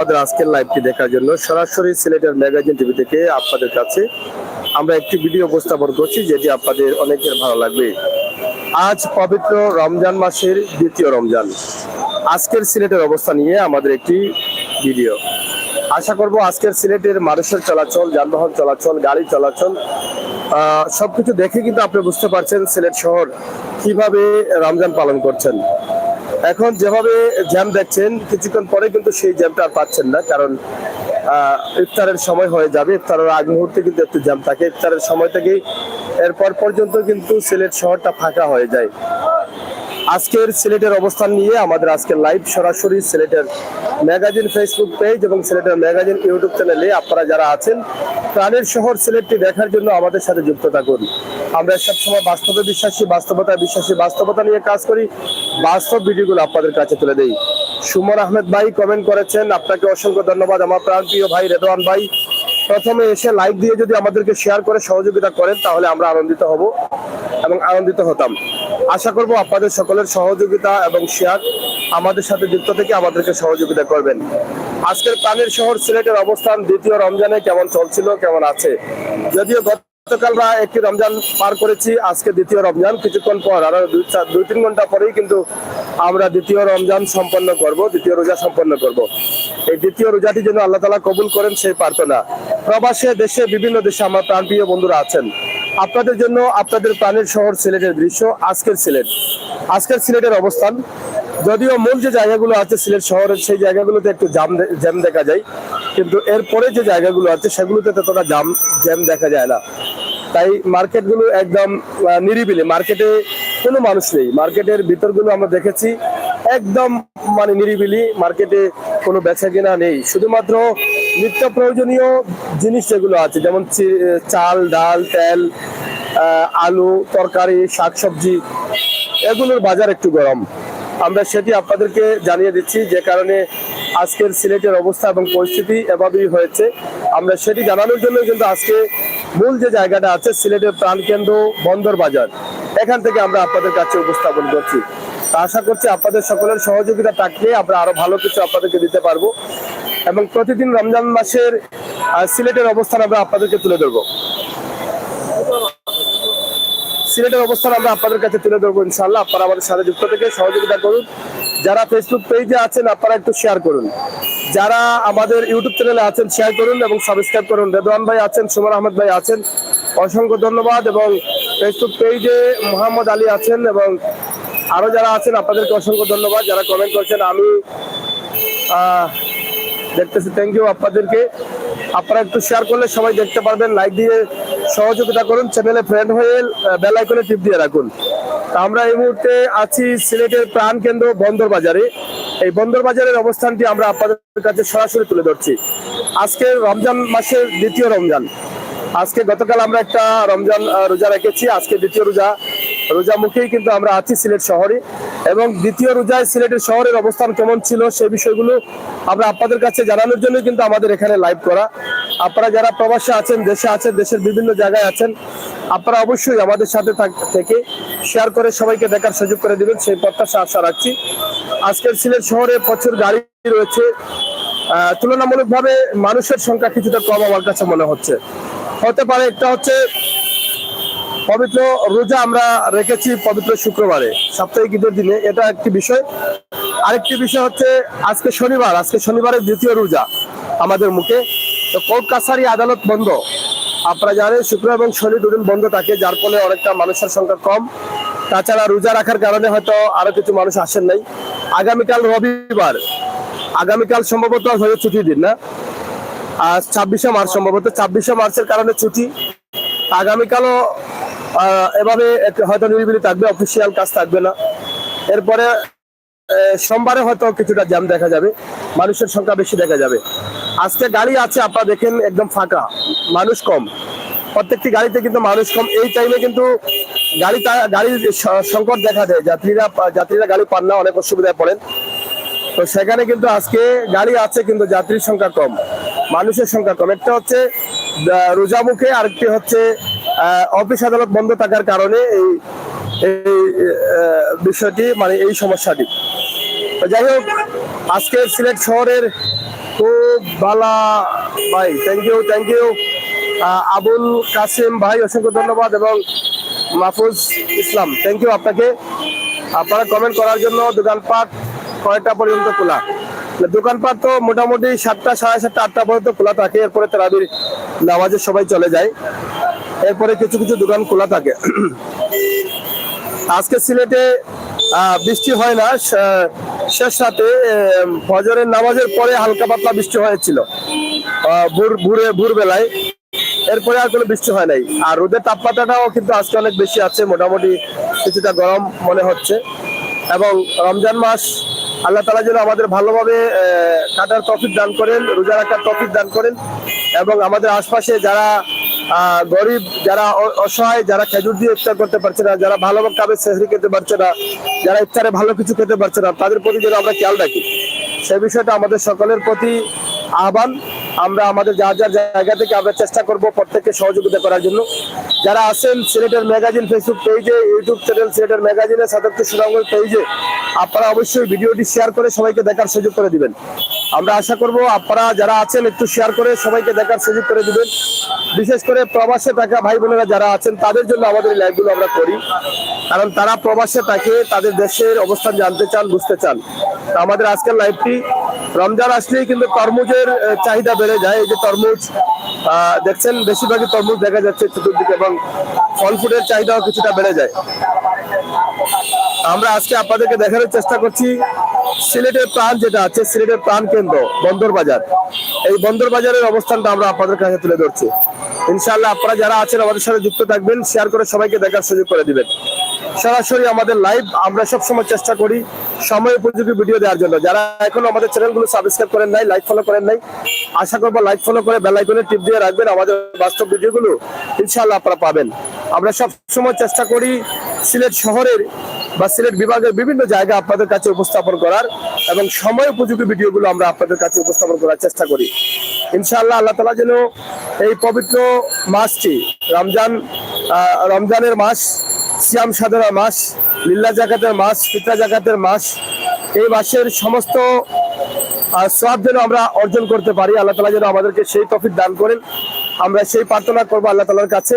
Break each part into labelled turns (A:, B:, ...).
A: আমাদের আজকের লাইভটি দেখার জন্য সরাসরি সিলেটের ম্যাগাজিন টিভি থেকে আপনাদের কাছে আমরা একটি ভিডিও উপস্থাপন করছি, যেটি আপনাদের অনেকের ভালো লাগবে। আজ পবিত্র রমজান মাসের দ্বিতীয় রমজান। আজকের সিলেটের অবস্থা নিয়ে আমাদের একটি ভিডিও। আশা করব আজকের সিলেটের মানুষের চলাচল, যানবাহন চলাচল, গাড়ি চলাচল সবকিছু দেখে কিন্তু আপনি বুঝতে পারছেন সিলেট শহর কিভাবে রমজান পালন করছেন। এখন যেভাবে জ্যাম দেখছেন, কিছুক্ষণ পরে কিন্তু সেই জ্যামটা আর পাচ্ছেন না, কারণ ইফতারের সময় হয়ে যাবে। ইফতারের আগ মুহূর্তে কিন্তু একটু জ্যাম থাকে। ইফতারের সময় থেকেই এরপর পর্যন্ত কিন্তু সিলেট শহরটা ফাঁকা হয়ে যায়। আজকের সিলেটের অবস্থান নিয়ে আমাদের আজকের লাইভ সরাসরি সিলেটের ম্যাগাজিন ফেসবুক পেজ এবং সিলেটের ম্যাগাজিন ইউটিউব চ্যানেলে আপনারা যারা আছেন প্রাণের শহর সিলেটটি দেখার জন্য আমাদের সাথে যুক্ত থাকুন। আমরা সবসময় বাস্তবে বিশ্বাসী, বাস্তবতায় বিশ্বাসী, বাস্তবতা নিয়ে কাজ করি, বাস্তব ভিডিওগুলো আপনাদের কাছে তুলে দেই। সুমন আহমেদ ভাই কমেন্ট করেছেন, আপনাকে অসংখ্য ধন্যবাদ। আমার প্রাণপ্রিয় ভাই রেদওয়ান ভাই, প্রথমে এসে লাইক দিয়ে যদি আমাদেরকে শেয়ার করে সহযোগিতা করেন তাহলে আমরা আনন্দিত হব এবং আনন্দিত হতাম। আশা করব আপনাদের সকলের সহযোগিতা এবং শেয়ার আমাদের সাথে যুক্ত থেকে আমাদেরকে সহযোগিতা করবেন। আজকের প্রাণের শহর সিলেটের অবস্থান দ্বিতীয় রমজানে কেমন চলছিল, কেমন আছে? যদিও গতকাল একটি রমজান পার করেছি, আজকে দ্বিতীয় রমজান। কিছুক্ষণ পর আরো 2-3 ঘন্টা পরেই কিন্তু আমরা দ্বিতীয় রমজান সম্পন্ন করব, দ্বিতীয় রোজা সম্পন্ন করব। এই দ্বিতীয় রোজাটি যেন আল্লাহ তাআলা কবুল করেন সেই প্রার্থনা। প্রবাসে, দেশে, বিভিন্ন দেশে আমার প্রাণপ্রিয় বন্ধুরা আছেন, আপনাদের জন্য আপনাদের প্রাণের শহর সিলেটের দৃশ্য। আজকের সিলেটের অবস্থান, যদিও মূল যে জায়গাগুলো আছে সিলেট শহরের সেই জায়গাগুলোতে একটু জ্যাম দেখা যায়, কিন্তু এরপরে যে জায়গাগুলো আছে সেগুলোতে ততটা জ্যাম দেখা যায় না। তাই মার্কেটগুলো একদম নিরিবিলি, মার্কেটে কোনো মানুষ নেই। মার্কেটের ভিতরগুলো আমরা দেখেছি একদম নিরিবিলি, মার্কেটে কোনো বেচা কেনা নেই। শুধুমাত্র নিত্য প্রয়োজনীয় জিনিস যেগুলো আছে, যেমন চাল, ডাল, তেল, আলু, তরকারি, শাকসবজি, এগুলোর বাজার একটু গরম। আমরা সেটি আপনাদেরকে জানিয়ে দিচ্ছি, যে কারণে আজকের সিলেটের অবস্থা এবং পরিস্থিতি এভাবেই হয়েছে। আমরা সেটি জানানোর জন্য কিন্তু আজকে মূল যে জায়গাটা আছে সিলেটের প্রাণকেন্দ্র বন্দর বাজার, এখান থেকে আমরা আপনাদের কাছে উপস্থাপন করছি। আশা করছি আপনাদের সকলের সহযোগিতা থাকলে আমরা আরো ভালো কিছু আপনাদেরকে দিতে পারবো এবং প্রতিদিন রমজান মাসের সিলেটের অবস্থান আমরা আপনাদেরকে তুলে ধরবো। সিলেটের অবস্থান আমরা আপনাদের কাছে তুলে ধরবো ইনশাআল্লাহ। আপনারা আমাদের সাথে যুক্ত থেকে সহযোগিতা করুন। যারা ফেসবুক পেজে আছেন আপনারা একটু শেয়ার করুন, যারা আমাদের ইউটিউব চ্যানেলে আছেন শেয়ার করুন এবং সাবস্ক্রাইব করুন। রেদওয়ান ভাই আছেন, সুমন আহমেদ ভাই আছেন, অসংখ্য ধন্যবাদ। এবং ফেসবুক পেজে মোহাম্মদ আলী আছেন এবং আরো যারা আছেন আপনাদেরকে অসংখ্য ধন্যবাদ। যারা কমেন্ট করছেন আমি দেখতেছি, থ্যাংক ইউ আপনাদেরকে। আপনারা একটু শেয়ার করলে সবাই দেখতে পারবেন, লাইক দিয়ে সহযোগিতা করুন, চ্যানেলে ফ্রেন্ড হয়ে বেল আইকনে টিপ দিয়ে রাখুন। আমরা এই মুহূর্তে আছি সিলেটের প্রাণ কেন্দ্র বন্দর বাজারে। এই বন্দর বাজারের অবস্থানটি আমরা আপনাদের কাছে সরাসরি তুলে ধরছি। আজকে রমজান মাসের দ্বিতীয় রমজান। আজকে গতকাল আমরা একটা রমজান রোজা রেখেছি, আজকে দ্বিতীয় রোজা মুখেই কিন্তু আমরা আছি সিলেট শহরে। এবং দ্বিতীয় রোজায় সিলেটের শহরের অবস্থান কেমন ছিল সেই বিষয়গুলো আমরা আপনাদের কাছে জানানোর জন্য কিন্তু আমাদের এখানে লাইভ করা। আপনারা যারা প্রবাসে আছেন, দেশে আছেন, দেশের বিভিন্ন জায়গায় আছেন, আপনারা অবশ্যই আমাদের সাথে থেকে শেয়ার করে সবাইকে দেখার সুযোগ করে দিবেন, সেই প্রত্যাশা আশা রাখছি। আজকের সিলেট শহরে প্রচুর গাড়ি রয়েছে, তুলনামূলকভাবে মানুষের সংখ্যা কিছুটা কম আমার কাছে মনে হচ্ছে। হতে পারে একটা হচ্ছে পবিত্র রোজা আমরা রেখেছি পবিত্র শুক্রবারে, সাপ্তাহিক ঈদের দিনে, এটা একটি বিষয়। আরেকটি বিষয় হচ্ছে আজকে শনিবারের দ্বিতীয় রোজা আমাদের মুখে। তো কোর্ট কাছারি আদালত বন্ধ, আপনারা জানেন শুক্র এবং শনি দুদিন বন্ধ থাকে, যার ফলে অনেকটা মানুষের সংখ্যা কম। তাছাড়া রোজা রাখার কারণে হয়তো আরো কিছু মানুষ আসেন নাই। আগামীকাল রবিবার, আগামীকাল সম্ভবত হয়ে ছুটির দিন না, আজ 26শে মার্চ, সম্ভবত 26শে মার্চের কারণে ছুটি। আগামীকালও এভাবে হয়তো নিরিবিলি থাকবে, অফিসিয়াল কাজ থাকবে না। এরপরে সোমবারে হয়তো কিছুটা জ্যাম দেখা যাবে, মানুষের সংখ্যা বেশি দেখা যাবে। আজকে গাড়ি আছে আপনারা দেখেন একদম ফাঁকা, মানুষ কম, প্রত্যেকটি গাড়িতে কিন্তু মানুষ কম। এই টাইমে কিন্তু গাড়ির সংকট দেখা দেয়, যাত্রীরা গাড়ি পান না, অনেক অসুবিধায় পড়েন। তো সেখানে কিন্তু আজকে গাড়ি আছে কিন্তু যাত্রীর সংখ্যা কম, মানুষের সংখ্যা কম। একটা হচ্ছে রোজা মুখে, আরেকটি হচ্ছে অফিস আদালত বন্ধ থাকার কারণে এই বিষয়টি, এই সমস্যাটি। যাই হোক, আজকে সিলেট শহরের খুব ভালো ভাই, থ্যাংক ইউ। আবুল কাসিম ভাই অসংখ্য ধন্যবাদ এবং মাহফুজ ইসলাম থ্যাংক ইউ আপনাকে। আপনারা কমেন্ট করার জন্য। দোকানপাট কয়টা পর্যন্ত খোলা? দোকানপাট তো মোটামুটি 7টা, 7:30, 8টা পর্যন্ত খোলা থাকে। এরপরে তারাবির নামাজে সবাই চলে যায়, এরপরে কিছু কিছু দোকান খোলা থাকে। আজকে সিলেটে বৃষ্টি হয় না, শেষ রাতে ফজরের নামাজের পরে হালকা পাতলা বৃষ্টি হয়েছিল ভোর বেলায়, এরপরে আর কোনো বৃষ্টি হয় নাই। আর রোদের তাপমাত্রাটাও কিন্তু আজকে অনেক বেশি আছে, মোটামুটি কিছুটা গরম মনে হচ্ছে। এবং রমজান মাস আল্লাহ তাআলা যেন আমাদের ভালোভাবে কাটার তৌফিক দান করেন, রোজা রাখার তৌফিক দান করেন, এবং আমাদের আশপাশে যারা গরিব, যারা অসহায়, যারা খেজুর দিয়ে ইফতার করতে পারছে না, যারা ভালোভাবে সেহরি খেতে পারছে না, যারা ইফতারে ভালো কিছু খেতে পারছে না, তাদের প্রতি যেন আমরা খেয়াল রাখি, সেই বিষয়টা আমাদের সকলের প্রতি আহ্বান। আমরা আমাদের যার যার জায়গা থেকে আমরা চেষ্টা করব প্রত্যেককে সহযোগিতা করার জন্য। যারা আছেন সিলেটের ম্যাগাজিন ফেসবুক পেজে, ইউটিউব চ্যানেল সিলেটের ম্যাগাজিনের সাথে সুনামগঞ্জ পেজে, আপনারা অবশ্যই ভিডিওটি শেয়ার করে সবাইকে দেখার সুযোগ করে দিবেন। আমরা আশা করব আপনারা যারা আছেন একটু শেয়ার করে সবাইকে দেখার সুযোগ করে দিবেন। বিশেষ করে প্রবাসে থাকা ভাই বোনেরা যারা আছেন তাদের জন্য আমাদের এই লাইভগুলো আমরা করি, কারণ তারা প্রবাসে থাকে, তাদের দেশের অবস্থান জানতে চান, বুঝতে চান। আমাদের আজকের লাইভটি রমজান আসলেই কিন্তু তরমুজের চাহিদা বেড়ে যায়। এই যে তরমুজ দেখছেন, বেশিরভাগই তরমুজ দেখা যাচ্ছে চতুর্দিকে, এবং ফল ফুলের চাহিদাও কিছুটা বেড়ে যায়। আমরা আজকে আপনাদেরকে দেখানোর চেষ্টা করছি সিলেটের প্রাণ যেটা আছে, সিলেটের প্রাণ কেন্দ্র বন্দর বাজার। এই বন্দর বাজারের অবস্থানটা আমরা আপনাদের কাছে তুলে ধরছি। ইনশাআল্লাহ আপনারা যারা আছেন আমাদের সাথে যুক্ত থাকবেন, শেয়ার করে সবাইকে দেখার সুযোগ করে দিবেন। সরাসরি আমাদের লাইভ আমরা সবসময় চেষ্টা করি সময় উপযোগী ভিডিও দেওয়ার জন্য। যারা এখনো আমাদের চ্যানেলগুলো সাবস্ক্রাইব করেন নাই, লাইক ফলো করেন নাই, আশা করবো লাইক ফলো করে বেল আইকনে টিপ দিয়ে রাখবেন। আমাদের বাস্তব ভিডিওগুলো ইনশাআল্লাহ আপনারা পাবেন। আমরা সবসময় চেষ্টা করি সিলেট শহরের বা সিলেট বিভাগের বিভিন্ন জায়গা আপনাদের কাছে উপস্থাপন করার, এবং সময় উপযোগী ভিডিওগুলো আমরা আপনাদের কাছে উপস্থাপন করার চেষ্টা করি। ইনশাআল্লাহ আল্লাহ তাআলা যেন এই পবিত্র মাসটি রমজানের মাস, সিয়াম সাধনার মাস, লিল্লাহ যাকাতের মাস, ফিতরা যাকাতের মাস, এই মাসের সমস্ত সওয়াব যেন আমরা অর্জন করতে পারি। আল্লাহ তাআলা যেন আমাদেরকে সেই তৌফিক দান করেন, আমরা সেই প্রার্থনা করবো আল্লাহ তাআলার কাছে।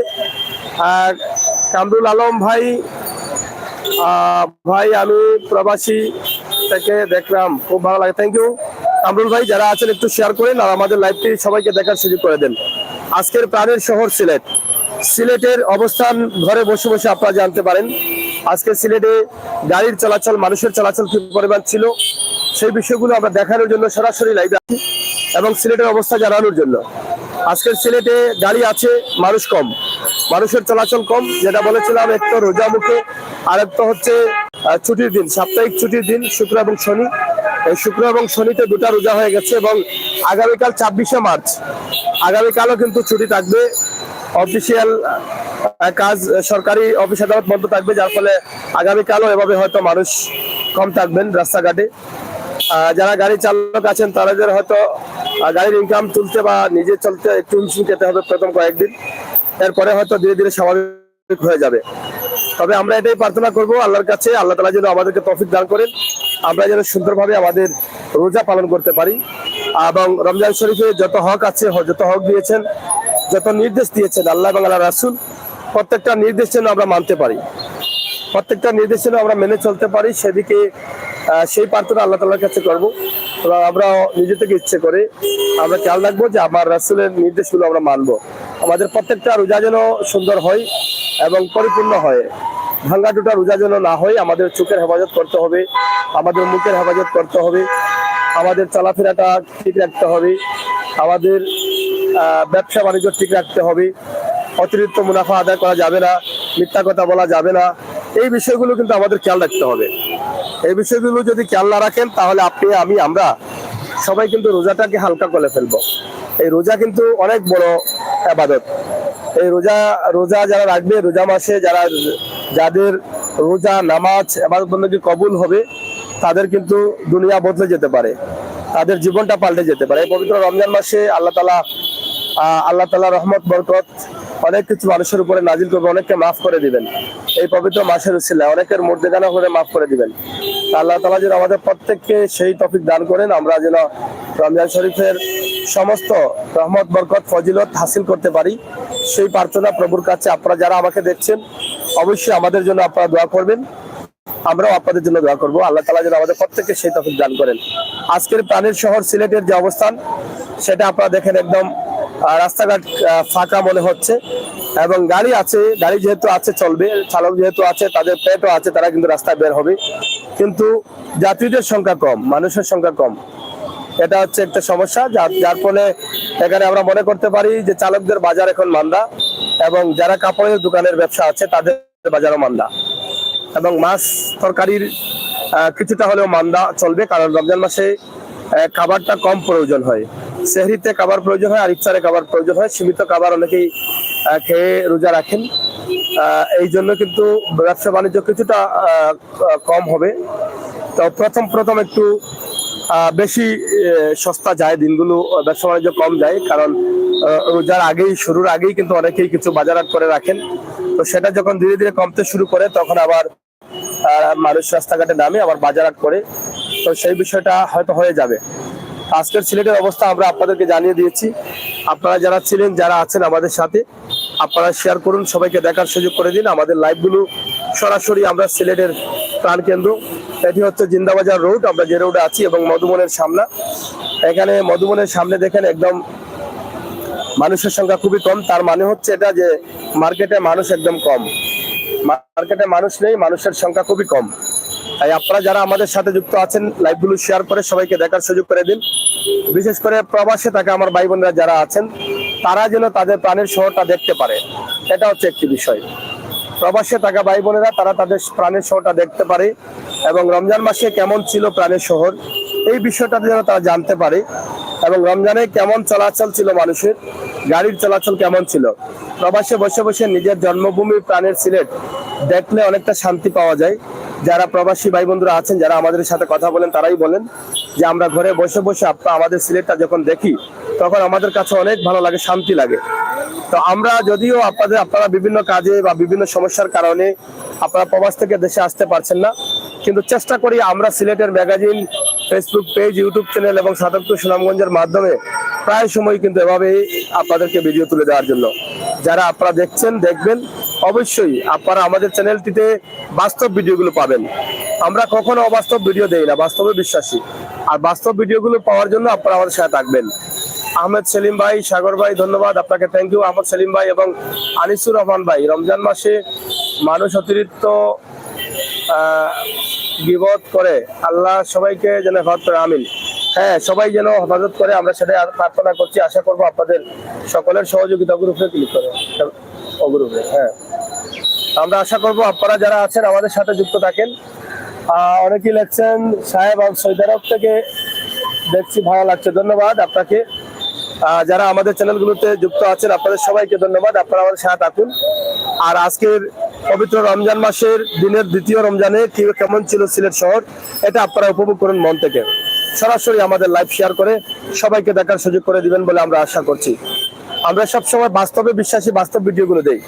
A: আর কামরুল আলম ভাই, আমি প্রবাসী থেকে দেখলাম, খুব ভালো লাগে, থ্যাংক ইউ কামরুল ভাই। যারা আছেন একটু শেয়ার করেন আর আমাদের লাইভটি সবাইকে দেখার সুযোগ করে দেন। আজকের প্রাণের শহর সিলেট, সিলেটের অবস্থান ঘরে বসে বসে আপনারা জানতে পারেন। আজকে সিলেটে গাড়ির চলাচল, মানুষের চলাচল কি পরিমাণ ছিল, সেই বিষয়গুলো আমরা দেখানোর জন্য সরাসরি লাইভে আছি এবং সিলেটের অবস্থা জানানোর জন্য। আজকের সিলেটে গাড়ি আছে, মানুষ কম, মানুষের চলাচল কম। যেটা বলেছিলাম, এক তো রোজা মুখে, আর এক তো হচ্ছে ছুটির দিন, সাপ্তাহিক ছুটির দিন শুক্র এবং শনি। এই শুক্র এবং শনিতে দুটা রোজা হয়ে গেছে, এবং আগামীকাল 26শে মার্চ, আগামীকালও কিন্তু ছুটি থাকবে। অফিসিয়াল কাজ, সরকারি অফিস আদালত বন্ধ থাকবে, যার ফলে আগামীকালও এভাবে হয়তো মানুষ কম থাকবেন রাস্তাঘাটে। যারা গাড়ি চালক আছেন তাদের হয়তো গাড়ির ইনকাম তুলতে বা নিজে চলতে একটু হিমশিম খেতে হবে প্রথম কয়েকদিন, এরপরে হয়তো ধীরে ধীরে স্বাভাবিক হয়ে যাবে। তবে আমরা এটাই প্রার্থনা করব আল্লাহর কাছে, আল্লাহ তাআলা যেন আমাদেরকে তৌফিক দান করেন, আমরা যেন সুন্দরভাবে আমাদের রোজা পালন করতে পারি, এবং রমজান শরীফে যত হক আছে, যত হক দিয়েছেন, যত নির্দেশ দিয়েছেন আল্লাহ এবং আল্লাহ রাসূল, প্রত্যেকটা নির্দেশ যেন আমরা মানতে পারি, প্রত্যেকটা নির্দেশ যেন আমরা মেনে চলতে পারি, সেদিকে সেই প্রার্থনা আল্লাহ তাআলার কাছে করবো। এবং আমরা নিজে থেকে ইচ্ছে করে আমরা খেয়াল রাখবো যে আমার রাসূলের নির্দেশগুলো আমরা মানবো। আমাদের প্রত্যেকটা রোজা যেন সুন্দর হয় এবং পরিপূর্ণ হয়, ভাঙ্গা টুটা রোজা যেন না হয়। আমাদের চোখের হেফাজত করতে হবে, আমাদের মুখের হেফাজত করতে হবে, আমাদের চলাফেরাটা ঠিক রাখতে হবে, আমাদের ব্যবসা বাণিজ্য ঠিক রাখতে হবে, অতিরিক্ত মুনাফা আদায় করা যাবে না, মিথ্যা কথা বলা যাবে না। এই বিষয়গুলো কিন্তু আমাদের খেয়াল রাখতে হবে। এই বিষয়গুলো যদি খেয়াল না রাখেন, তাহলে আপনি, আমি, আমরা সবাই কিন্তু রোজাটাকে হালকা করে ফেলবো। এই রোজা কিন্তু অনেক বড় ইবাদত। এই রোজা যারা রাখবে, রোজা মাসে যাদের রোজা, নামাজ, ইবাদত বন্দেগী কবুল হবে, তাদের কিন্তু দুনিয়া বদলে যেতে পারে, তাদের জীবনটা পাল্টে যেতে পারে। এই পবিত্র রমজান মাসে আল্লাহ তাআলা রহমত, বরকত অনেক কিছু মানুষের উপরে নাজিল করবে, অনেককে মাফ করে দিবেন। এই পবিত্র মাসের উসিলায় অনেকের মুর্দেগানা করে মাফ করে দিবেন। আল্লাহ তাআলা যেন আমাদের প্রত্যেককে সেই তৌফিক দান করেন, আমরা যেন রমজান শরীফের সমস্ত রহমত বরকত ফজিলত হাসিল করতে পারি, সেই প্রার্থনা প্রভুর কাছে। আপনারা যারা আমাকে দেখছেন অবশ্যই আমাদের জন্য আপনারা দোয়া করবেন, আমরাও আপনাদের জন্য দোয়া করবো। আল্লাহ তাআলা যেন আমাদের প্রত্যেককে সেই তৌফিক দান করেন। আজকের প্রাণের শহর সিলেটের যে অবস্থান সেটা আপনারা দেখেন, একদম রাস্তাঘাট ফাঁকা মনে হচ্ছে, এবং গাড়ি আছে, গাড়ি যেহেতু আছে চলবে, চালক যেহেতু আছে, তাদের পেটও আছে, তারা কিন্তু রাস্তায় বের হবে, কিন্তু যাত্রীদের সংখ্যা কম, মানুষের সংখ্যা কম। এটা হচ্ছে একটা সমস্যা, যার ফলে এখানে আমরা মনে করতে পারি যে চালকদের বাজার এখন মান্দা, এবং যারা কাপড়ের দোকানের ব্যবসা আছে তাদের বাজারও মান্দা, এবং মাছ তরকারির কিছুটা হলেও মান্দা চলবে, কারণ রমজান মাসে খাবারটা কম প্রয়োজন হয়। সেহরিতে খাবার প্রয়োজন হয় আর ইফতারে খাবার প্রয়োজন হয়, সীমিত খাবার অনেকেই খেয়ে রোজা রাখেন। এই জন্য কিন্তু ব্যবসা বাণিজ্য কিছুটা কম হবে। তো প্রথম একটু বেশি সস্তা যায়, দিনগুলো ব্যবসা বাণিজ্য কম যায়, কারণ রোজার আগেই, শুরুর আগেই কিন্তু অনেকেই কিছু বাজারহাট করে রাখেন। তো সেটা যখন ধীরে ধীরে কমতে শুরু করে তখন আবার মানুষ রাস্তাঘাটে নামে আবার বাজারহাট করে, তো সেই বিষয়টা হয়তো হয়ে যাবে। আজকের সিলেটের অবস্থা আমরা আপনাদেরকে জানিয়ে দিয়েছি। আপনারা যারা ছিলেন, যারা আছেন আমাদের সাথে, আপনারা শেয়ার করুন, সবাইকে দেখার সুযোগ করে দিন আমাদের লাইভগুলো। সরাসরি আমরা সিলেটের প্রাণকেন্দ্র, এটি হচ্ছে জিন্দাবাজার রোড, আমরা যে রোডে আছি, এবং মধুবনের সামনে। এখানে মধুবনের সামনে দেখেন একদম মানুষের সংখ্যা খুবই কম। তার মানে হচ্ছে এটা যে মার্কেটে মানুষ একদম কম, মার্কেটে মানুষ নেই, মানুষের সংখ্যা খুবই কম। তাই আপনারা যারা আমাদের সাথে যুক্ত আছেন, লাইভগুলো শেয়ার করে সবাইকে দেখার সুযোগ করে দিন। বিশেষ করে প্রবাসে থাকা আমার ভাই বোনেরা যারা আছেন, তারা যেন তাদের প্রাণের শহরটা দেখতে পারে, এটা হচ্ছে একটি বিষয়। প্রবাসে থাকা ভাই বোনেরা তারা তাদের প্রাণের শহরটা দেখতে পারে, এবং রমজান মাসে কেমন ছিল প্রাণের শহর এই বিষয়টা যেন তারা জানতে পারে, এবং রমজানে কেমন চলাচল ছিল মানুষের, গাড়ির চলাচল কেমন ছিল। প্রবাসে বসে বসে নিজের জন্মভূমি প্রাণের সিলেট দেখলে অনেকটা শান্তি পাওয়া যায়। যারা প্রবাসী ভাই বন্ধুরা আছেন, যারা আমাদের সাথে কথা বলেন, তারাই বলেন যে আমরা ঘরে বসে বসে আমাদের সিলেটটা যখন দেখি তখন আমাদের কাছে অনেক ভালো লাগে, শান্তি লাগে। তো আমরা যদিও আপনারা বিভিন্ন কাজে বা বিভিন্ন সমস্যার কারণে আপনারা প্রবাস থেকে দেশে আসতে পারছেন না, কিন্তু চেষ্টা করি আমরা সিলেটের magazine, Facebook page, YouTube channel এবং ৭৭ সুনামগঞ্জের মাধ্যমে প্রায় সময় কিন্তু এভাবেই আপনাদেরকে ভিডিও তুলে দেওয়ার জন্য। যারা আপনারা দেখছেন, দেখবেন, অবশ্যই আপনারা আমাদের চ্যানেলটিতে বাস্তব ভিডিওগুলো পাবেন। আমরা কখনো অবাস্তব ভিডিও দেই না, বাস্তবে বিশ্বাসী। আর বাস্তব ভিডিওগুলো পাওয়ার জন্য আপনারা আমাদের সাথে থাকবেন। আহমেদ সেলিম ভাই, সাগর ভাই, ধন্যবাদ আপনাকে, থ্যাংক ইউ। আহমদ সেলিম ভাই এবং আনিসুর রহমান ভাই, রমজান মাসে মানুষ অতিরিক্ত গীবত করে, আল্লাহ সবাইকে যেন হেফাজত করে, আমিন। হ্যাঁ, সবাই যেন হেফাজত করে, আমরা সেটাই প্রার্থনা করছি। আশা করবো আপনাদের সকলের সহযোগিতা গ্রুপে ক্লিক করে অগ্রুপে। হ্যাঁ, আমরা আশা করবো আপনারা যারা আছেন আমাদের সাথে যুক্ত থাকেন। অনেকেই লেখছেন সাহেব সৌদি আরব থেকে দেখছি, ভালো লাগছে, ধন্যবাদ আপনাকে। যারা আমাদের চ্যানেলগুলোতে যুক্ত আছেন আপনাদের সবাইকে ধন্যবাদ, আপনারা আমাদের সাথে থাকুন। আর আজকের পবিত্র রমজান মাসের দিনের দ্বিতীয় রমজানে কেমন ছিল সিলেট শহর, এটা আপনারা উপভোগ করুন মন থেকে। সরাসরি আমাদের লাইভ শেয়ার করে সবাইকে দেখার সুযোগ করে দিবেন বলে আমরা আশা করছি। আমরা সবসময় বাস্তবে বিশ্বাসী, বাস্তব ভিডিওগুলো দেই।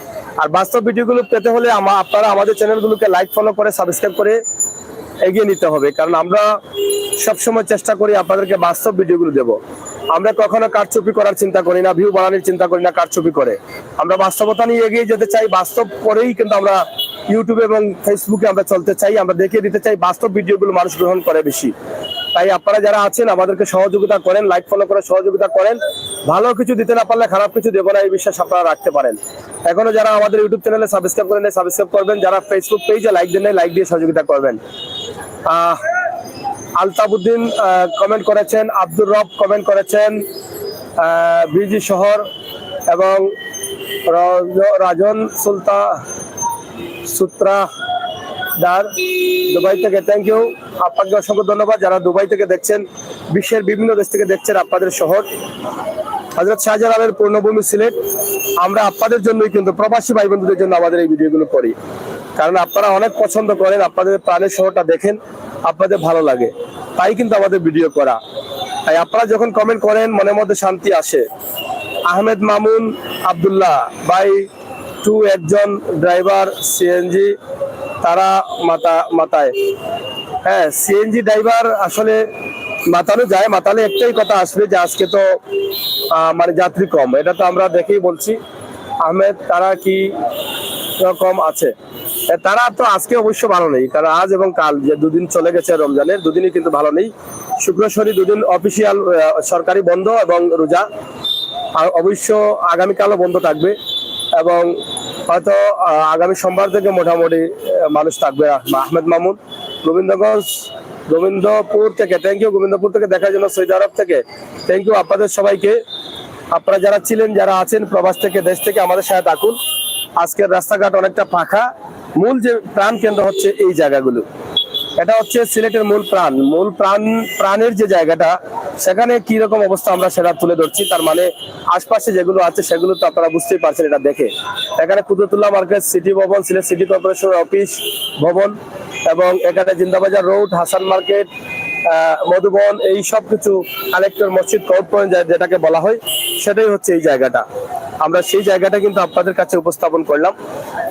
A: আর বাস্তব ভিডিওগুলো পেতে হলে আপনারা আমাদের চ্যানেলগুলোকে লাইক, ফলো করে, সাবস্ক্রাইব করে এগিয়ে নিতে হবে, কারণ আমরা সবসময় চেষ্টা করি আপনাদেরকে বাস্তব ভিডিওগুলো দেব। আমরা কখনো কারচুপি করার চিন্তা করি না, ভিউ বাড়ানোর চিন্তা করি না কারচুপি করে। আমরা বাস্তবতা নিয়ে এগিয়ে যেতে চাই, বাস্তব করেই কিন্তু আমরা ইউটিউবে এবং ফেসবুকে আমরা চলতে চাই। আমরা দেখিয়ে দিতে চাই বাস্তব ভিডিওগুলো মানুষ গ্রহণ করে বেশি। তাই আপনারা যারা আছেন আমাদেরকে সহযোগিতা করেন, লাইক, ফলো করে সহযোগিতা করেন। ভালো কিছু দিতে না পারলে খারাপ কিছু দেবো না, এই বিশ্বাস আপনারা রাখতে পারেন। এখনো যারা আমাদের ইউটিউব চ্যানেলে সাবস্ক্রাইব করেন, সাবস্ক্রাইব করবেন। যারা ফেসবুক পেজে লাইক দেন, লাইক দিয়ে সহযোগিতা করবেন। আলতাবউদ্দিন কমেন্ট করেছেন, আব্দুর রব কমেন্ট করেছেন, বিজি শহর এবং রাজন সুত্রাদার দুবাই থেকে, থ্যাংক ইউ, আপনাকে অসংখ্য ধন্যবাদ। যারা দুবাই থেকে দেখছেন, বিশ্বের বিভিন্ন দেশ থেকে দেখছেন আপনাদের শহর হযরত শাহজালালের পূর্ণভূমি সিলেট। আমরা আপনাদের জন্যই কিন্তু, প্রবাসী ভাই বন্ধুদের জন্য আমাদের এই ভিডিওগুলো করি, কারণ আপনারা অনেক পছন্দ করেন, আপনাদের প্রাণের শহরটা দেখেন, আপনাদের ভালো লাগে, তাই কিন্তু আমাদের ভিডিও করা। তাই আপনারা যখন কমেন্ট করেন মনের মধ্যে শান্তি আসে। আহমেদ মামুন আব্দুল্লাহ ভাই একজন ড্রাইভার সিএনজি, তারা মাথায়। হ্যাঁ, সিএনজি ড্রাইভার আসলে মাতানো যায়, মাতালে একটাই কথা আসবে যে আজকে তো মানে যাত্রী কম, এটা তো আমরা দেখেই বলছি। আহমেদ, তারা কি রকম আছে? তারা তো আজকে অবশ্য ভালো নেই, কারণ আজ এবং কাল যে দুদিন চলে গেছে রমজানের, দুদিনই কিন্তু ভালো নেই। শুক্র শনি দুদিন অফিসিয়াল সরকারি বন্ধ এবং রোজা, আর অবশ্য আগামীকালও বন্ধ থাকবে এবং হয়তো আগামী সোমবার থেকে মোটামুটি মানুষ থাকবে। আহমেদ মামুন গোবিন্দপুর থেকে, থ্যাংক ইউ। গোবিন্দপুর থেকে দেখার জন্য, সৌদি আরব থেকে থ্যাংক ইউ আপনাদের সবাইকে। আপনারা যারা ছিলেন, যারা আছেন প্রবাস থেকে, দেশ থেকে, আমাদের সাথে থাকুন। আজকের রাস্তাঘাট অনেকটা ফাঁকা। মূল যে প্রাণ কেন্দ্র হচ্ছে এই জায়গাগুলো, এটা হচ্ছে সিলেটের প্রাণের যে জায়গাটা, সেখানে কি রকম অবস্থা আমরা সেটা তুলে ধরছি। তার মানে আশপাশে যেগুলো আছে সেগুলো তো আপনারা বুঝতেই পারছেন এটা দেখে। এখানে কুদরতুল্লাহ মার্কেট, সিটি ভবন, সিলেট সিটি কর্পোরেশনের অফিস ভবন, এবং এখানে জিন্দাবাজার রোড, হাসান মার্কেট, মধুবন, এই সব কিছু কালেক্টর মসজিদ, কোর্ট পয়েন্ট যেটাকে বলা হয়, সেটাই হচ্ছে এই জায়গাটা। আমরা সেই জায়গাটা কিন্তু আপনাদের কাছে উপস্থাপন করলাম।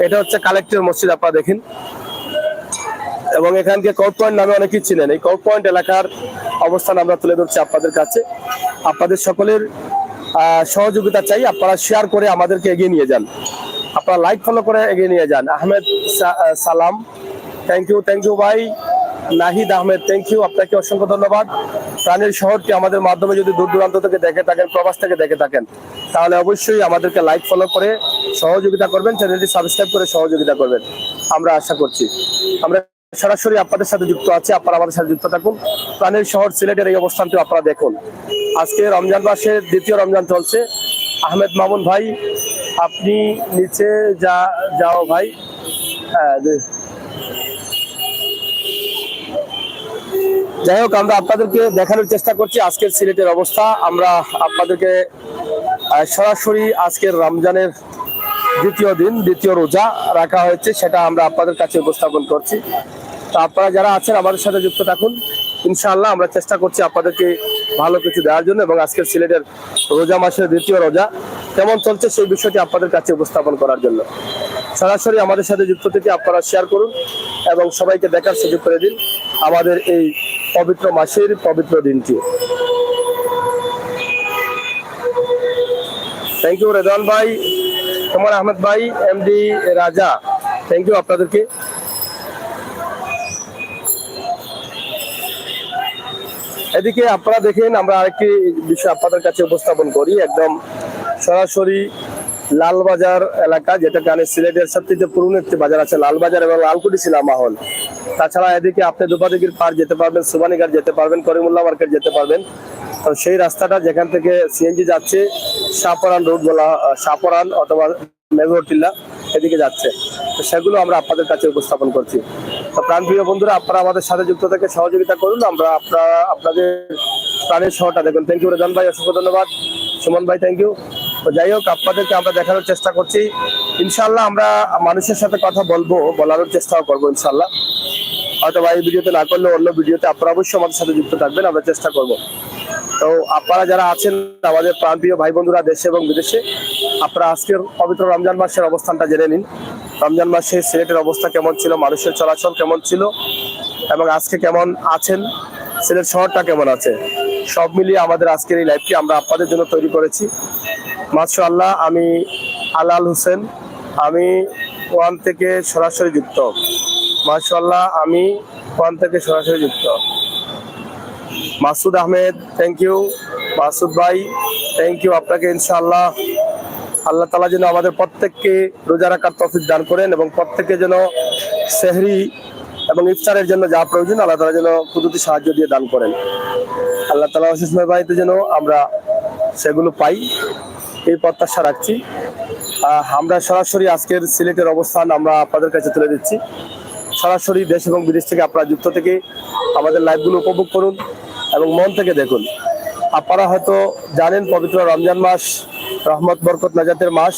A: এটা হচ্ছে কালেক্টর মসজিদ, আপনারা দেখেন, এবং এখানকে কোর্ট পয়েন্ট নামে অনেকেই চিনেন। এই কোর্ট পয়েন্ট এলাকার অবস্থান আমরা তুলে ধরছি আপনাদের কাছে। আপনাদের সকলের সহযোগিতা চাই। আপনারা শেয়ার করে আমাদেরকে এগিয়ে নিয়ে যান, আপনারা লাইক ফলো করে এগিয়ে নিয়ে যান। আহমেদ সালাম, থ্যাংক ইউ ভাই। নাহিদ আহমেদ, থ্যাংক ইউ, আপনাকে অসংখ্য ধন্যবাদ। প্রাণের শহরটি আমাদের মাধ্যমে যদি দূর দূরান্ত থেকে দেখে থাকেন, প্রবাস থেকে দেখে থাকেন, তাহলে অবশ্যই আমাদেরকে লাইক ফলো করে সহযোগিতা করবেন, চ্যানেলটি সাবস্ক্রাইব করে সহযোগিতা করবেন, আমরা আশা করছি। আমরা সরাসরি আপনাদের সাথে যুক্ত আছি, আপনারা আমাদের সাথে যুক্ত থাকুন। প্রাণের শহর সিলেটের এই অবস্থানটি আপনারা দেখুন। আজকে রমজান মাসের দ্বিতীয় রমজান চলছে। আহমেদ মামুন ভাই, আপনি নিচে যাও ভাই। যাই হোক, আমরা আপনাদেরকে দেখানোর চেষ্টা করছি আজকের সিলেটের অবস্থা। আমরা আপনাদেরকে সরাসরি আজকের রমজানের দ্বিতীয় দিন, দ্বিতীয় রোজা রাখা হয়েছে, সেটা আমরা আপনাদের কাছে উপস্থাপন করছি। তো আপনারা যারা আছেন আমাদের সাথে যুক্ত থাকুন। ইনশাআল্লাহ আমরা চেষ্টা করছি আপনাদেরকে ভালো কিছু দেওয়ার জন্য, এবং আজকের সিলেটের রোজা মাসের দ্বিতীয় রোজা কেমন চলছে সেই বিষয়টি আপনাদের কাছে উপস্থাপন করার জন্য সরাসরি আমাদের সাথে যুক্ত থেকে আপনারা শেয়ার করুন এবং সবাইকে দেখার সুযোগ করে দিন আমাদের এই পবিত্র মাসের পবিত্র দিনটি। থ্যাংক ইউ রেদওয়ান ভাই, তোমার আহমেদ ভাই, এমডি রাজা, থ্যাংক ইউ আপনাদেরকে। এদিকে আপনারা দেখেন, আমরা আরেকটি বিষয় আপনাদের কাছে উপস্থাপন করি, একদম সরাসরি লালবাজার এলাকা, যেটা গানে সিলেটের সবচেয়ে পুরনো একটি বাজার আছে লালবাজার এবং লালকুটি সিনেমা হল। তাছাড়া এদিকে আপনি দুপাদিগির পার যেতে পারবেন, সুবানীঘাট যেতে পারবেন, করিমুল্লাহ মার্কেট যেতে পারবেন। তো সেই রাস্তাটা যেখান থেকে সিএনজি যাচ্ছে শাহপরান রোড বলা, শাহপরান অথবা মেঘটিল্লা এদিকে যাচ্ছে, তো সেগুলো আমরা আপনাদের কাছে উপস্থাপন করছি। তো প্রাণপ্রিয় বন্ধুরা, আপনারা আমাদের সাথে যুক্ত থেকে সহযোগিতা করুন, আমরা আপনাদের প্রাণের শহরটা দেখুন। থ্যাংক ইউ রেজান ভাই, অসংখ্য ধন্যবাদ। সুমন ভাই, থ্যাংক ইউ। তো যাই হোক, আপনাদেরকে আমরা দেখানোর চেষ্টা করছি। ইনশাল্লাহ আমরা মানুষের সাথে কথা বলার চেষ্টাও করবো ইনশাল্লাহ। হয়তো এই ভিডিওতে না করলে অন্য ভিডিওতে আপনারা অবশ্যই আমাদের সাথে যুক্ত থাকবেন, আমরা চেষ্টা করব। তো আপনারা যারা আছেন আমাদের প্রাণপ্রিয় ভাই বন্ধুরা দেশে এবং বিদেশে, আপনারা আজকের পবিত্র রমজান মাসের অবস্থানটা জেনে নিন। রমজান মাসে সিলেটের অবস্থা কেমন ছিল, মানুষের চলাচল কেমন ছিল, এবং আজকে কেমন আছেন, সিলেট শহরটা কেমন আছে, সব মিলিয়ে আমাদের আজকের এই লাইভটি আমরা আপনাদের জন্য তৈরি করেছি। মাশাআল্লাহ, আমি আলাল হোসেন, আমি ওয়ান থেকে সরাসরি যুক্ত। মাশাআল্লাহ, আমি ওয়ান থেকে সরাসরি যুক্ত। Masud Ahmed, thank you. মাসুদ ভাই, থ্যাংক ইউ আপনাকে। ইনশাআল্লাহ আল্লাহ তাআলা যেন আমাদের প্রত্যেককে রোজা রাখার তৌফিক দান করেন, এবং প্রত্যেককে যেন সেহরি এবং ইফতারের জন্য যা প্রয়োজন আল্লাহ তাআলা যেন কুদরতি সাহায্য দিয়ে দান করেন। আল্লাহ তাআলা অশেষ মেহেরবানিতে যেন আমরা সেগুলো পাই, এই প্রত্যাশা রাখছি। আমরা সরাসরি আজকের সিলেটের অবস্থান আমরা আপনাদের কাছে তুলে দিচ্ছি। সরাসরি দেশ এবং বিদেশ থেকে আপনারা যুক্ত থেকে আমাদের লাইভগুলো উপভোগ করুন এবং মন থেকে দেখুন। আপনারা হয়তো জানেন, পবিত্র রমজান মাস রহমত বরকত নাজাতের মাস,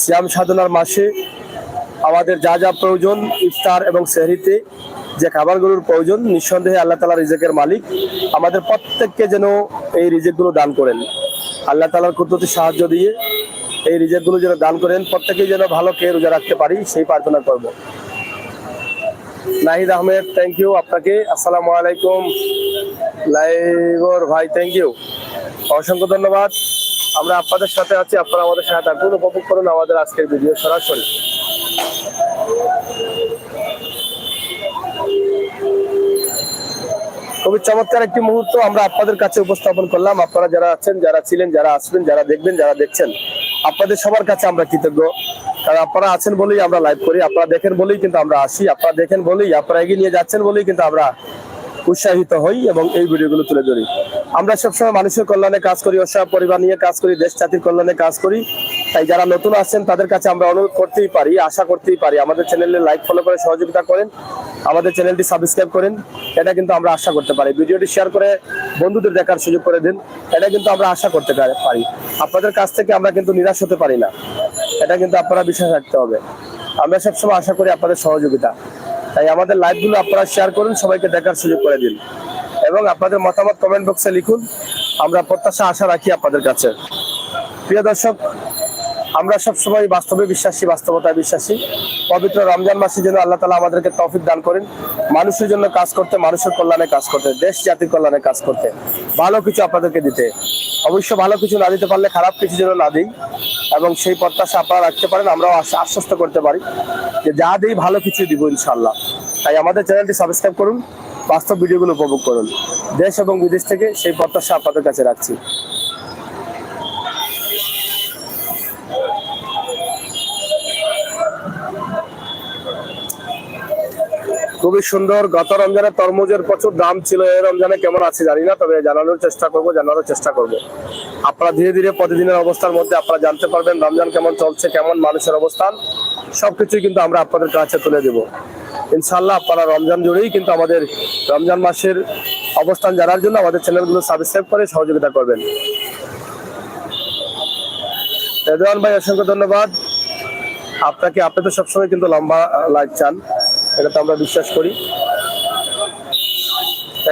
A: সিয়াম সাধনার মাসে আমাদের যা যা প্রয়োজন ইফতার এবং সেহরিতে যে খাবারগুলোর প্রয়োজন, নিঃসন্দেহে আল্লাহ তাআলা রিজিকের মালিক, আমাদের প্রত্যেককে যেন এই রিজিকগুলো দান করেন। আল্লাহ তাআলার কুদরতি সাহায্য দিয়ে এই রিজিকগুলো যেন দান করেন, প্রত্যেকেই যেন ভালো খেয়ে রোজা রাখতে পারি সেই প্রার্থনা করব। নাহিদ আহমেদ, থ্যাংক ইউ আপনাকে। আসসালামু আলাইকুম লাইবর ভাই, থ্যাংক ইউ, অসংখ্য ধন্যবাদ। আমরা আপনাদের সাথে আছি, আপনারা আমাদের সাথে থাকুন, উপভোগ করুন আমাদের আজকের ভিডিও সরাসরি। খুবই চমৎকার একটি মুহূর্ত আমরা আপনাদের কাছে উপস্থাপন করলাম। আপনারা যারা আছেন, যারা ছিলেন, যারা আসবেন, যারা দেখবেন, যারা দেখছেন, আপনাদের সবার কাছে আমরা কৃতজ্ঞ। কারণ আপনারা আছেন বলেই আমরা লাইভ করি, আপনারা দেখেন বলেই কিন্তু আমরা আসি, আপনারা দেখেন বলেই, আপনারা এগিয়ে নিয়ে যাচ্ছেন বলেই কিন্তু আমরা উৎসাহিত হই এবং এই ভিডিওগুলো তুলে ধরি। আমরা সবসময় মানুষের কল্যাণে কাজ করি, অসহায় পরিবার নিয়ে কাজ করি, দেশ জাতির কল্যাণে কাজ করি। তাই যারা নতুন আসছেন তাদের কাছে আমরা অনুরোধ করতেই পারি, আশা করতেই পারি, আমাদের চ্যানেলে লাইক ফলো করে সহযোগিতা করেন, আমাদের চ্যানেলটি সাবস্ক্রাইব করেন। এটা কিন্তু আমরা আশা করতে পারি। ভিডিওটি শেয়ার করে বন্ধুদের দেখার সুযোগ করে দিন। এটা কিন্তু আমরা আশা করতে পারি। আপনাদের কাছ থেকে আমরা কিন্তু নিরাশ হতে পারি না, এটা কিন্তু আপনারা বিশ্বাস রাখতে হবে। আমরা সবসময় আশা করি আপনাদের সহযোগিতা। তাই আমাদের লাইভগুলো আপনারা শেয়ার করুন, সবাইকে দেখার সুযোগ করে দিন এবং আপনাদের মতামত কমেন্ট বক্সে লিখুন। আমরা প্রত্যাশা আশা রাখি আপনাদের কাছে। প্রিয় দর্শক, আমরা সবসময় বাস্তবে বিশ্বাসী, বাস্তবতায় বিশ্বাসী। পবিত্র রমজান মাসে যেন আল্লাহ তাআলা আমাদেরকে তৌফিক দান করেন মানুষের জন্য কাজ করতে, মানুষের কল্যাণে কাজ করতে, দেশ জাতির কল্যাণে কাজ করতে, ভালো কিছু আপনাদেরকে দিতে। অবশ্য ভালো কিছু না দিতে পারলে খারাপ কিছু যেন না দিই, এবং সেই প্রত্যাশা আপনারা রাখতে পারেন, আমরাও আশ্বস্ত করতে পারি যে যা দিই ভালো কিছু দিব ইনশাআল্লাহ। তাই আমাদের চ্যানেলটি সাবস্ক্রাইব করুন, বাস্তব ভিডিওগুলো উপভোগ করুন। দেশ এবং বিদেশ থেকে সেই প্রত্যাশা আপনাদের কাছে রাখছি। খুবই সুন্দর। গত রমজানে তরমুজের প্রচুর দাম ছিল, এই রমজানে কেমন আছে জানি না, তবে জানানোর চেষ্টা করব। আপনারা ধীরে ধীরে প্রতিদিনের অবস্থার মধ্যে আপনারা জানতে পারবেন রমজান কেমন চলছে, কেমন মানুষের অবস্থান, সবকিছুই কিন্তু আমরা আপনাদের কাছে তুলে দেব ইনশাআল্লাহ। আপনারা রমজান জুড়েই কিন্তু আমাদের রমজান মাসের অবস্থান জানার জন্য আমাদের চ্যানেলগুলো সাবস্ক্রাইব করে সহযোগিতা করবেন। রেদওয়ান ভাই, অসংখ্য ধন্যবাদ আপনাকে। আপনি তো সবসময় কিন্তু লম্বা লাইভ চান, এটা তো আমরা বিশ্বাস করি।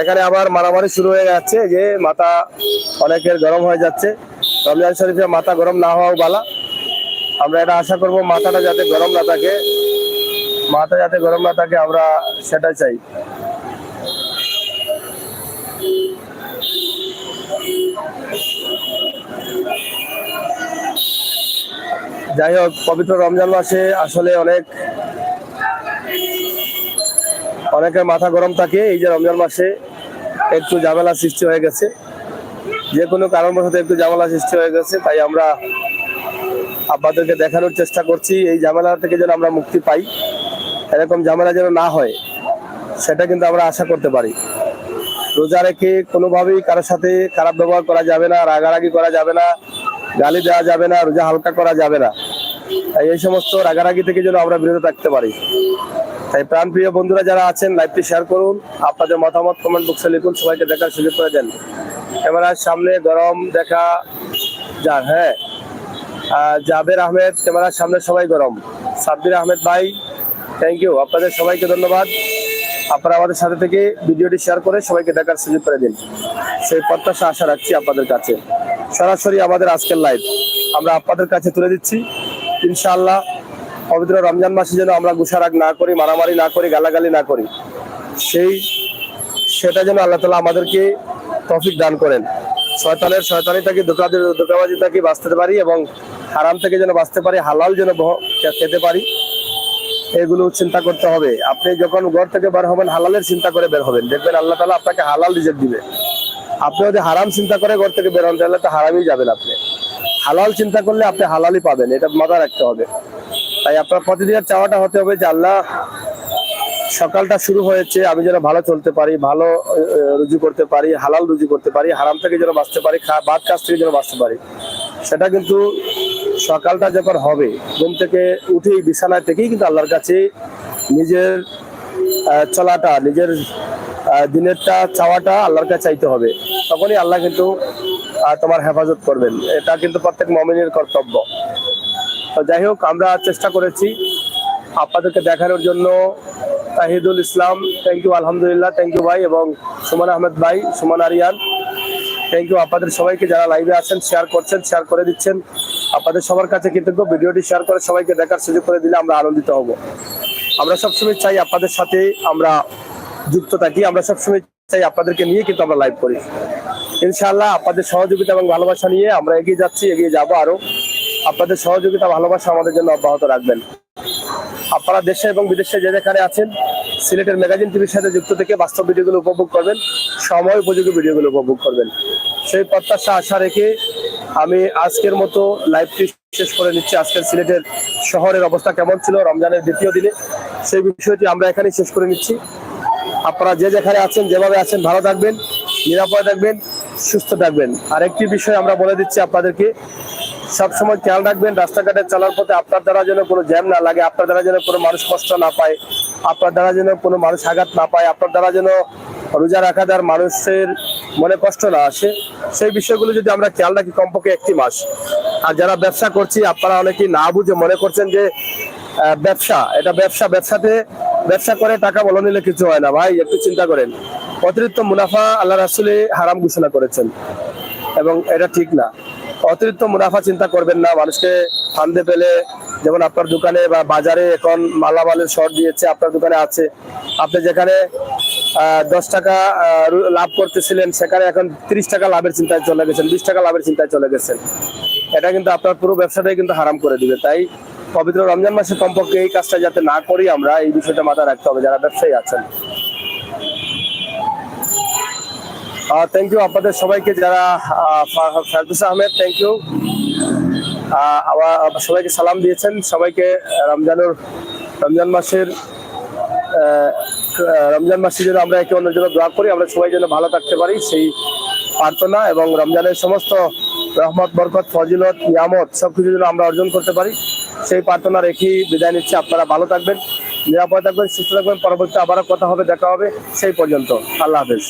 A: এখানে আবার মারামারি শুরু হয়ে যাচ্ছে, যে মাথা অনেকের গরম হয়ে যাচ্ছে। রমজান শরীফে মাথা গরম না হওয়াও ভালো। আমরা এটা আশা করব মাথাটা যাতে গরম না থাকে, আমরা সেটাই চাই। যাই হোক, পবিত্র রমজান মাসে আসলে অনেকের মাথা গরম থাকে। এই যে রমজান মাসে একটু ঝামেলা সৃষ্টি হয়ে গেছে, যে কোনো কারণবশত একটু ঝামেলা সৃষ্টি হয়ে গেছে। তাই আমরা আপনাদেরকে দেখানোর চেষ্টা করছি এই ঝামেলা থেকে যেন আমরা মুক্তি পাই, এরকম ঝামেলা যেন না হয় সেটা কিন্তু আমরা আশা করতে পারি। রোজা রেখে কোনোভাবেই কারোর সাথে খারাপ ব্যবহার করা যাবে না, রাগারাগি করা যাবে না, গালি দেওয়া যাবে না, রোজা হালকা করা যাবে না। তাই এই সমস্ত রাগারাগি থেকে যেন আমরা বিরত থাকতে পারি। তাই প্রাণপ্রিয় বন্ধুরা যারা আছেন, লাইভটি শেয়ার করুন, আপনাদের মতামত কমেন্ট বক্সে লিখুন, সবাইকে দেখার সুযোগ করে দেন। ক্যামেরার সামনে গরম দেখা যান। হ্যাঁ, জাবের আহমেদ, ক্যামেরার সামনে সবাই গরম। সাব্বির আহমেদ ভাই, থ্যাংক ইউ, আপনাদের সবাইকে ধন্যবাদ। আপনারা আমাদের সাথে থেকে ভিডিওটি শেয়ার করে সবাইকে দেখার সুযোগ করে দিন, সেই প্রত্যাশা আশা রাখছি আপনাদের কাছে। সরাসরি আমাদের আজকের লাইভ আমরা আপনাদের কাছে তুলে দিচ্ছি ইনশাআল্লাহ। পবিত্র রমজান মাসে যেন আমরা গুসারাগ না করি, মারামারি না করি, গালাগালি না করি, সেটা যেন আল্লাহ তাআলা আমাদেরকে তৌফিক দান করেন। শয়তানি থেকে, ধোঁকাবাজি থেকে বাঁচতে পারি এবং হারাম থেকে যেন বাঁচতে পারি, হালাল যেন খেতে পারি, এগুলো চিন্তা করতে হবে। আপনি যখন ঘর থেকে বের হবেন হালালের চিন্তা করে বের হবেন, দেখবেন আল্লাহ তাআলা আপনাকে হালাল রিজিক দিবে। আপনি যদি হারাম চিন্তা করে ঘর থেকে বের হন তাহলে তো হারামই যাবেন। আপনি হালাল চিন্তা করলে আপনি হালালই পাবেন, এটা মাথায় রাখতে হবে। তাই আপনার প্রতিদিনের চাওয়াটা হতে হবে যে আল্লাহ, সকালটা শুরু হয়েছে, আমি যেন ভালো চলতে পারি, ভালো রুজি করতে পারি, হালাল রুজি করতে পারি, হারাম থেকে যেন বাঁচতে পারি, বাদ কাজ থেকে যেন বাঁচতে পারি। সেটা কিন্তু সকালটা যখন হবে, ঘুম থেকে উঠেই বিছানায় থেকেই কিন্তু আল্লাহর কাছে নিজের চলাটা, নিজের দিনেরটা চাওয়াটা আল্লাহর কাছে চাইতে হবে। তখনই আল্লাহ কিন্তু তোমার হেফাজত করবেন। এটা কিন্তু প্রত্যেক মুমিনের কর্তব্য। তো যাই হোক, আমরা চেষ্টা করেছি আপনাদেরকে দেখানোর জন্য। তাহিদুল ইসলাম, থ্যাংক ইউ, আলহামদুলিল্লাহ, থ্যাংক ইউ ভাই, এবং সুমন আহমেদ ভাই, সুমন আরিয়ান, থ্যাংক ইউ আপনাদের সবাইকে যারা লাইভে আছেন, শেয়ার করছেন, শেয়ার করে দিচ্ছেন। আপনাদের সবার কাছে কৃতজ্ঞ। ভিডিওটি শেয়ার করে সবাইকে দেখার সুযোগ করে দিলে আমরা আনন্দিত হব। আমরা সবসময় চাই আপনাদের সাথে আমরা যুক্ত থাকি, আমরা সবসময় চাই আপনাদেরকে নিয়ে কিন্তু আমরা লাইভ করি। ইনশাআল্লাহ আপনাদের সহযোগিতা এবং ভালোবাসা নিয়ে আমরা এগিয়ে যাচ্ছি, এগিয়ে যাবো আরো। আপনাদের সহযোগিতা ভালোবাসা আমাদের জন্য অব্যাহত রাখবেন। আপনারা দেশে এবং বিদেশে যে যেখানে আছেন, সিলেটের ম্যাগাজিন টিভির সাথে যুক্ত থেকে বাস্তব ভিডিওগুলো উপভোগ করবেন, সময় উপযোগী ভিডিওগুলো উপভোগ করবেন। সেই প্রত্যাশা আশা রেখে আমি আজকের মতো লাইভটি শেষ করে নিচ্ছি। আজকের সিলেটের শহরের অবস্থা কেমন ছিল রমজানের দ্বিতীয় দিনে, সেই বিষয়টি আমরা এখানেই শেষ করে নিচ্ছি। আপনারা যে যেখানে আছেন, যেভাবে আছেন, ভালো থাকবেন, নিরাপদ থাকবেন, সুস্থ থাকবেন। আর একটি বিষয় আমরা বলে দিচ্ছি আপনাদেরকে, সবসময় খেয়াল রাখবেন রাস্তাঘাটে চলার পথে আপনার দ্বারা যেন কোনো জ্যাম না লাগে, আপনার দ্বারা যেন কোনো মানুষ কষ্ট না পায়, আপনার দ্বারা যেন কোনো মানুষ আঘাত না পায়, আপনার দ্বারা যেন রোজা রাখাদার মানুষের মনে কষ্ট না আসে। সেই বিষয়গুলো যদি আমরা খেয়াল রাখি কমপক্ষে একটি মাস। আর যারা ব্যবসা করছি, আপনারা অনেকেই না বুঝে মনে করছেন যে ব্যবসা, এটা ব্যবসাতে ব্যবসা করে টাকা বলে নিলে কিছু হয় না। ভাই একটু চিন্তা করেন, অতিরিক্ত মুনাফা আল্লাহ রাসূল হারাম ঘোষণা করেছেন এবং এটা ঠিক না। অতিরিক্ত মুনাফা চিন্তা করবেন না। মানুষকে ফান্দে পেলে, যেমন আপনার দোকানে বা বাজারে এখন মালামালের শর্ট দিয়েছে, আপনার দোকানে আছে, আপনি যেখানে 10 টাকা লাভ করতেছিলেন সেখানে এখন 30 টাকা লাভের চিন্তায় চলে গেছেন, 20 টাকা লাভের চিন্তায় চলে গেছেন। এটা কিন্তু আপনার পুরো ব্যবসাটাই কিন্তু হারাম করে দিবে। তাই পবিত্র রমজান মাসে কমপক্ষে এই কাজটা যাতে না করি আমরা, এই বিষয়টা মাথায় রাখতে হবে যারা ব্যবসায়ী আছেন। থ্যাংক ইউ আপনাদের সবাইকে, যারা ফেরদৌস আহমেদ, থ্যাংক ইউ। আবার সবাইকে সালাম দিয়েছেন, সবাইকে রমজান মাসের জন্য আমরা একে অন্যের জন্য দোয়া করি, আমরা সবাই যেন ভালো থাকতে পারি সেই প্রার্থনা, এবং রমজানের সমস্ত রহমত, বরকত, ফজিলত, নিয়ামত সবকিছু যেন আমরা অর্জন করতে পারি সেই প্রার্থনা রেখেই বিদায় নিচ্ছি। আপনারা ভালো থাকবেন, নিরাপদ থাকবেন, সুস্থ থাকবেন। পরবর্তী আবারও কথা হবে, দেখা হবে। সেই পর্যন্ত আল্লাহ হাফেজ।